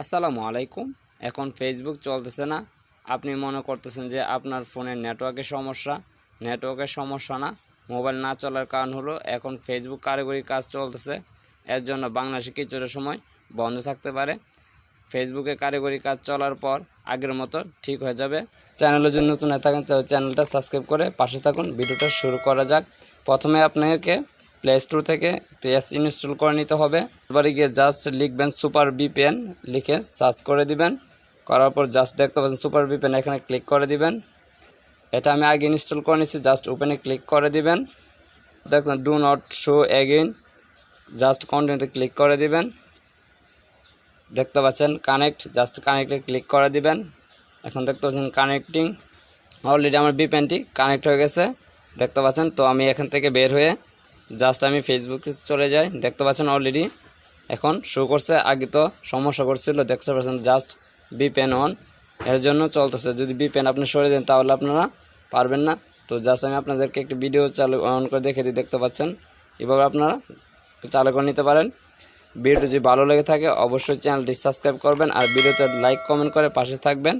আসসালামু আলাইকুম। এখন ফেসবুক চলতেছে না, আপনি মনে করতেছেন যে আপনার ফোনের নেটওয়ার্কের সমস্যা না, মোবাইল না চলার কারণ হলো এখন ফেসবুক কারিগরি কাজ চলতেছে। এর জন্য বাংলাদেশে কিছুটা সময় বন্ধ থাকতে পারে। ফেসবুকে কারিগরি কাজ চলার পর আগের মতো ঠিক হয়ে যাবে। চ্যানেলে যদি নতুন হয়ে থাকেন তাহলে চ্যানেলটা সাবস্ক্রাইব করে পাশে থাকুন। ভিডিওটা শুরু করা যাক। প্রথমে আপনাকে প্লে স্টোর থেকে একটি অ্যাপস ইনস্টল করে নিতে হবে। এবারে গিয়ে জাস্ট লিখবেন সুপার ভিপিএন, লিখে সার্চ করে দিবেন। করার পর জাস্ট দেখতে পাচ্ছেন সুপার ভিপিএন, এখানে ক্লিক করে দিবেন। এটা আমি আগে ইনস্টল করে নিয়েছি, জাস্ট ওপেনে ক্লিক করে দিবেন। দেখুন do not show again, just কন্টিনিউতে ক্লিক করে দিবেন। দেখতে পাচ্ছেন কানেক্ট, জাস্ট কানেক্টে ক্লিক করে দিবেন। এখন দেখতে পাচ্ছেন কানেক্টিং, অলরেডি আমার ভিপিএনটি কানেক্ট হয়ে গেছে দেখতে পাচ্ছেন। তো আমি এখান থেকে বের হয়ে জাস্ট আমি ফেসবুকে চলে যাই। দেখতে পাচ্ছেন অলরেডি এখন শো করছে, আগে তো সমস্যা করছিল। দেখতে পাচ্ছেন জাস্ট ভিপিএন অন, এর জন্য চলতেছে। যদি ভিপিএন আপনি সরে দেন তাহলে আপনারা পারবেন না। তো জাস্ট আমি আপনাদেরকে একটি ভিডিও চালু অন করে দেখে দিই। দেখতে পাচ্ছেন এভাবে আপনারা চালু করে নিতে পারেন। ভিডিও যদি ভালো লেগে থাকে অবশ্যই চ্যানেলটি সাবস্ক্রাইব করবেন আর ভিডিওতে লাইক কমেন্ট করে পাশে থাকবেন।